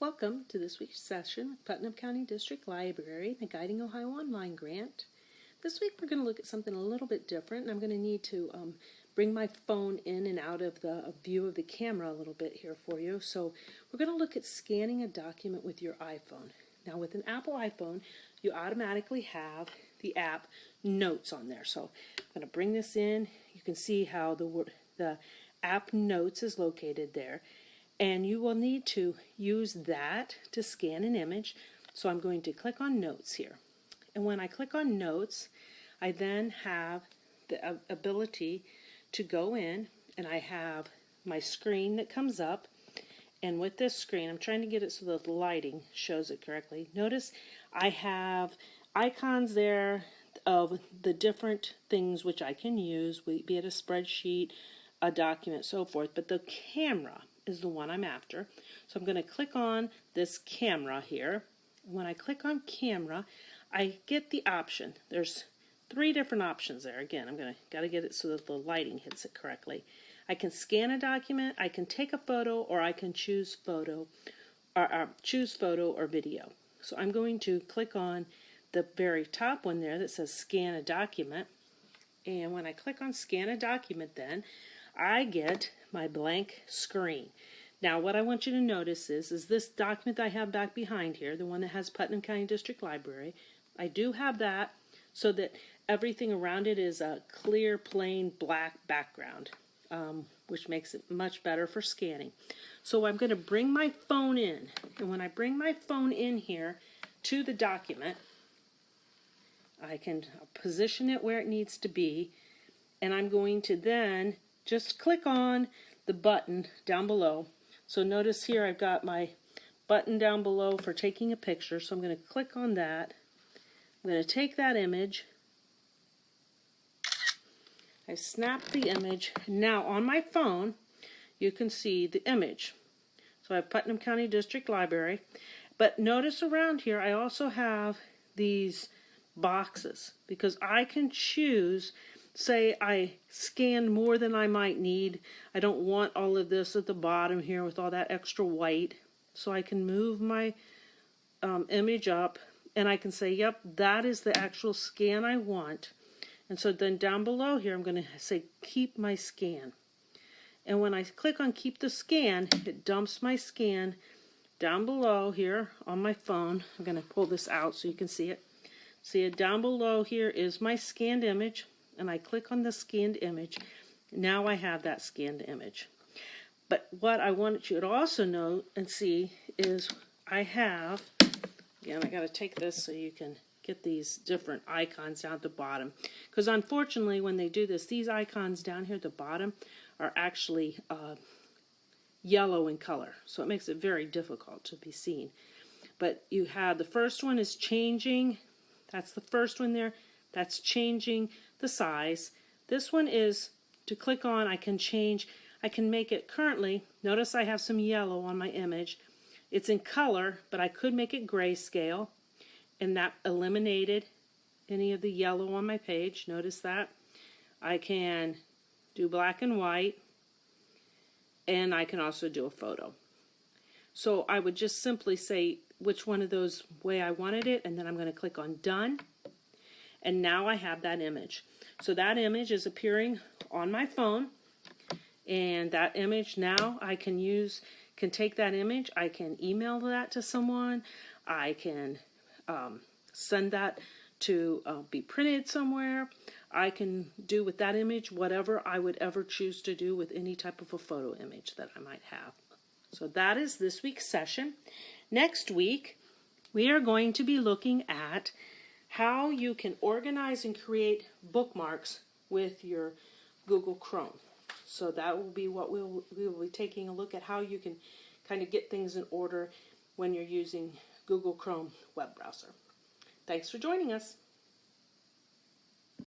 Welcome to this week's session with Putnam County District Library, the Guiding Ohio Online Grant. This week we're going to look at something a little bit different, and I'm going to need to bring my phone in and out of the view of the camera a little bit here for you. So we're going to look at scanning a document with your iPhone. Now with an Apple iPhone, you automatically have the app Notes on there. So I'm going to bring this in. You can see how the app Notes is located there. And you will need to use that to scan an image. So I'm going to click on Notes here. And when I click on Notes, I then have the ability to go in, and I have my screen that comes up. And with this screen, I'm trying to get it so that the lighting shows it correctly. Notice I have icons there of the different things which I can use, be it a spreadsheet, a document, so forth. But the camera is the one I'm after. So I'm going to click on this camera here. When I click on camera, I get the option. There's 3 different options there. Again, I'm got to get it so that the lighting hits it correctly. I can scan a document, I can take a photo, or I can choose photo or video. So I'm going to click on the very top one there that says scan a document. And when I click on scan a document, then I get my blank screen. Now what I want you to notice is this document that I have back behind here, the one that has Putnam County District Library, I do have that so that everything around it is a clear, plain, black background, which makes it much better for scanning. So I'm going to bring my phone in, and when I bring my phone in here to the document, I can position it where it needs to be, and I'm going to then just click on the button down below. So notice here I've got my button down below for taking a picture. So I'm going to click on that. I'm going to take that image. I snap the image. Now on my phone you can see the image. So I have Putnam County District Library. But notice around here I also have these boxes because I can choose. Say I scanned more than I might need. I don't want all of this at the bottom here with all that extra white. So I can move my image up and I can say, yep, that is the actual scan I want. And so then down below here I'm going to say keep my scan. And when I click on keep the scan, it dumps my scan down below here on my phone. I'm going to pull this out so you can see it. See it down below here is my scanned image. And I click on the scanned image. Now I have that scanned image. But what I want you to also know and see is I have, again I got to take this so you can get these different icons down at the bottom. Because unfortunately when they do this, these icons down here at the bottom are actually yellow in color. So it makes it very difficult to be seen. But you have the first one is changing. That's the first one there. That's changing the size. This one is to click on. I can change. I can make it currently. Notice I have some yellow on my image. It's in color, but I could make it grayscale, and that eliminated any of the yellow on my page. Notice that. I can do black and white, and I can also do a photo. So I would just simply say which one of those way I wanted it, and then I'm going to click on done. And now I have that image. So that image is appearing on my phone. And that image now I can take that image. I can email that to someone. I can send that to be printed somewhere. I can do with that image whatever I would ever choose to do with any type of a photo image that I might have. So that is this week's session. Next week we are going to be looking at how you can organize and create bookmarks with your Google Chrome. So that will be what we will be taking a look at, how you can kind of get things in order when you're using Google Chrome web browser. Thanks for joining us.